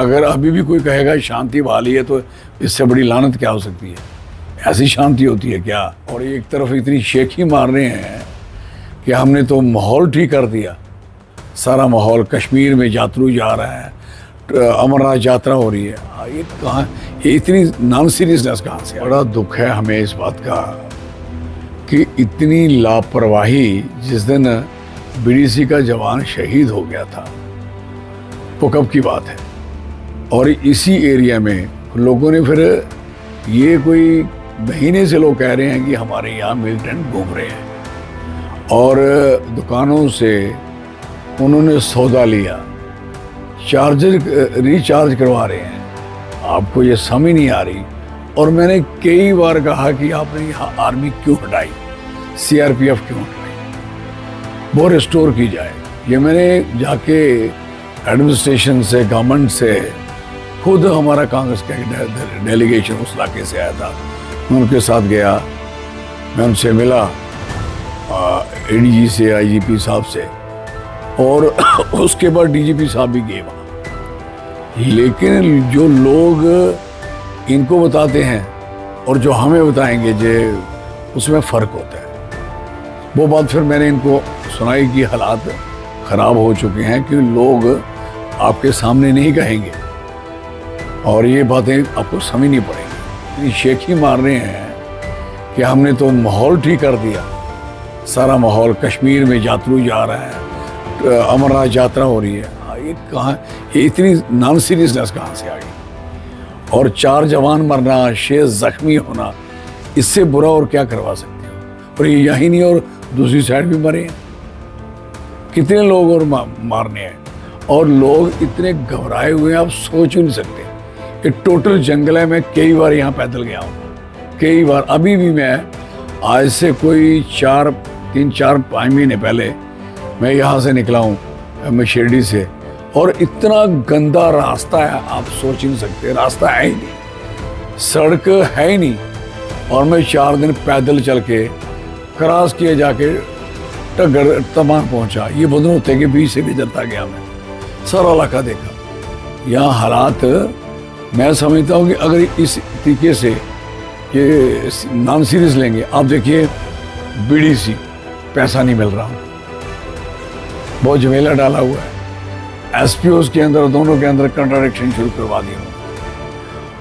अगर अभी भी कोई कहेगा शांति बहाली है तो इससे बड़ी लानत क्या हो सकती है? ऐसी शांति होती है क्या? और एक तरफ इतनी शेखी मार रहे हैं कि हमने तो माहौल ठीक कर दिया, सारा माहौल कश्मीर में यात्रु जा रहा है, अमरनाथ यात्रा हो रही है। ये कहाँ, ये इतनी नॉन सीरियसनेस कहाँ से? बड़ा दुख है हमें इस बात का कि इतनी लापरवाही। जिस दिन बीडीसी का जवान शहीद हो गया था वो कब की बात है, और इसी एरिया में लोगों ने फिर ये कोई महीने से लोग कह रहे हैं कि हमारे यहाँ मिलिटेंट घूम रहे हैं और दुकानों से उन्होंने सौदा लिया, चार्जर रिचार्ज करवा रहे हैं। आपको ये समझ नहीं आ रही। और मैंने कई बार कहा कि आपने यहाँ आर्मी क्यों हटाई, सीआरपीएफ क्यों हटाई, वो रिस्टोर की जाए। ये मैंने जाके एडमिनिस्ट्रेशन से, गवर्नमेंट से, खुद हमारा कांग्रेस का डेलीगेशन उस इलाके से आया था, मैं उनके साथ गया, मैं उनसे मिला, एडीजी से, आईजीपी साहब से, और उसके बाद डीजीपी साहब भी गए वहाँ। लेकिन जो लोग इनको बताते हैं और जो हमें बताएंगे जे उसमें फ़र्क होता है। वो बात फिर मैंने इनको सुनाई कि हालात ख़राब हो चुके हैं कि लोग आपके सामने नहीं कहेंगे और ये बातें आपको समझनी पड़ेंगी। ये शेखी मार रहे हैं कि हमने तो माहौल ठीक कर दिया, सारा माहौल कश्मीर में यात्रु जा रहा है, अमरनाथ यात्रा हो रही है। ये कहाँ, ये इतनी नॉन सीरियसनेस कहाँ से आ गई? और 4 जवान मरना, 6 जख्मी होना, इससे बुरा और क्या करवा सकते हो? और ये यही नहीं, और दूसरी साइड भी मरे हैं, कितने लोग और मारने हैं। और लोग इतने घबराए हुए हैं, आप सोच ही नहीं सकते। ये टोटल जंगल है। मैं कई बार यहाँ पैदल गया हूँ, कई बार। अभी भी मैं आज से कोई 3-4-5 महीने पहले मैं यहाँ से निकला हूँ, मैं शिरडी से, और इतना गंदा रास्ता है, आप सोच ही नहीं सकते। रास्ता है ही नहीं, सड़क है ही नहीं। और मैं 4 दिन पैदल चल के क्रॉस किए जाके टगर तमाम पहुंचा। ये बदनोते के बीच से गुजरता गया, मैं सारा इलाका देखा। यहाँ हालात मैं समझता हूँ कि अगर इस तरीके से ये नॉन सीरियस लेंगे, आप देखिए बीडीसी पैसा नहीं मिल रहा, बहुत झमेला डाला हुआ है। एसपीओ के अंदर, दोनों के अंदर कंट्राडिक्शन शुरू करवा दिया।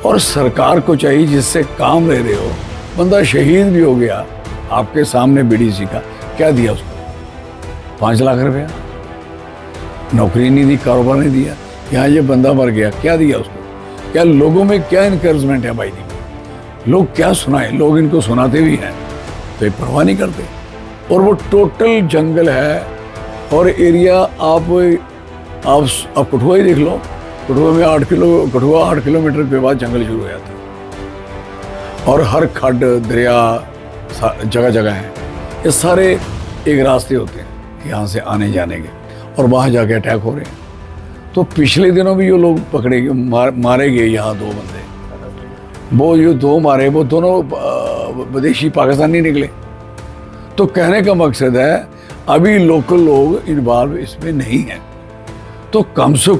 और सरकार को चाहिए, जिससे काम ले रहे हो, बंदा शहीद भी हो गया आपके सामने, बीडीसी का क्या दिया उसको? 5 लाख रुपया, नौकरी नहीं दी, कारोबार नहीं दिया। यहाँ ये बंदा मर गया, क्या दिया उसको? क्या लोगों में क्या इनकरेजमेंट है भाई? लोग क्या सुनाए? लोग इनको सुनाते भी हैं तो ये परवाह नहीं करते। और वो टोटल जंगल है। और एरिया आप कठुआ ही देख लो, कठुआ में 8 किलोमीटर के बाद जंगल शुरू हो जाता है। और हर खड्ड, दरिया जगह जगह है। ये सारे एक रास्ते होते हैं यहाँ से आने जाने के, और वहाँ जाके अटैक हो रहे हैं। तो पिछले दिनों भी जो लोग पकड़े गए, मारे गए यहाँ 2 बंदे, वो जो 2 मारे, वो दोनों विदेशी पाकिस्तानी निकले। तो कहने का मकसद है अभी लोकल लोग इन्वॉल्व इसमें नहीं हैं। तो कम से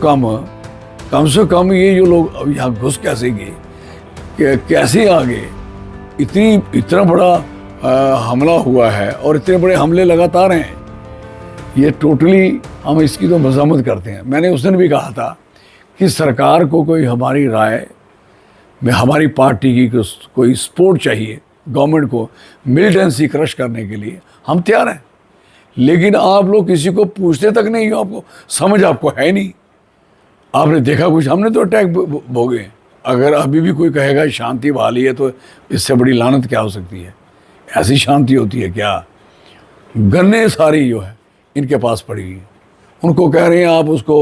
कम ये जो लोग यहाँ घुस कैसे गए, कैसे आ गए? इतना बड़ा हमला हुआ है और इतने बड़े हमले लगातार हैं। ये टोटली हम इसकी तो मज़म्मत करते हैं। मैंने उस दिन भी कहा था कि सरकार को कोई हमारी राय में, हमारी पार्टी की कोई सपोर्ट चाहिए, गवर्नमेंट को मिलिटेंसी क्रश करने के लिए हम तैयार हैं। लेकिन आप लोग किसी को पूछते तक नहीं हो, आपको समझ आपको है नहीं। आपने देखा कुछ? हमने तो अटैक भोगे। अगर अभी भी कोई कहेगा शांति बहाली है तो इससे बड़ी लानत क्या हो सकती है? ऐसी शांति होती है क्या? गन्ने सारी जो है इनके पास पड़ी हुई, उनको कह रहे हैं आप उसको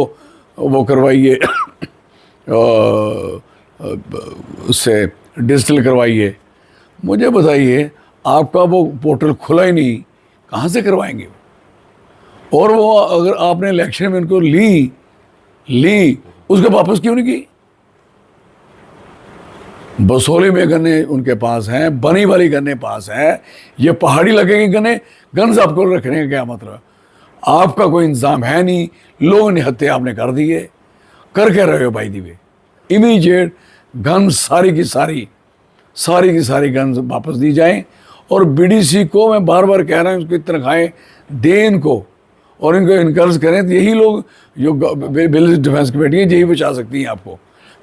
वो करवाइए, उससे डिजिटल करवाइए। मुझे बताइए, आपका वो पोर्टल खुला ही नहीं, कहाँ से करवाएंगे? और वो अगर आपने इलेक्शन में उनको ली उसको वापस क्यों नहीं की? बसोली में गन्ने उनके पास हैं, बनी वाली गन्ने पास हैं, ये पहाड़ी लगेंगे गन्ने, गन्स आपको रखने का क्या मतलब? आपका कोई इंतजाम है नहीं, लोग निहत्ते आपने कर दिए। कर क्या रहे हो भाई दीवे? इमीडिएट गन सारी की सारी गन वापस दी जाएं। और बीडीसी को मैं बार बार कह रहा हूँ, उसकी तनख्वाहें दें इनको और इनको इनकरेज करें। तो यही लोग जो विलेज डिफेंस कमेटी है यही बचा सकती हैं आपको।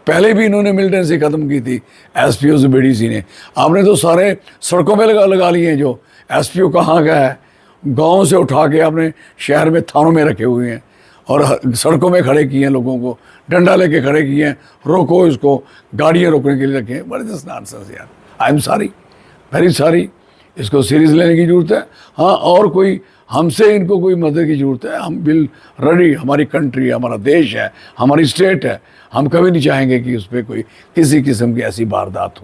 पहले भी इन्होंने मिलिटेंसी ख़त्म की थी एसपीओ से बीडीसी ने। आपने तो सारे सड़कों में लगा लिए हैं। जो एसपीओ कहाँ का है, गांव से उठा के आपने शहर में थानों में रखे हुए हैं और सड़कों में खड़े किए हैं, लोगों को डंडा लेके खड़े किए हैं, रोको इसको, गाड़ियाँ रोकने के लिए रखे हैं। बड़े दिस नॉनसेंस यार। I am sorry, very sorry. इसको सीरियस लेने की ज़रूरत है। हाँ, और कोई हमसे इनको कोई मदद की ज़रूरत है, हम बिल रेडी। हमारी कंट्री है, हमारा देश है, हमारी स्टेट है। हम कभी नहीं चाहेंगे कि उस पर कोई किसी किस्म की ऐसी वारदात हो।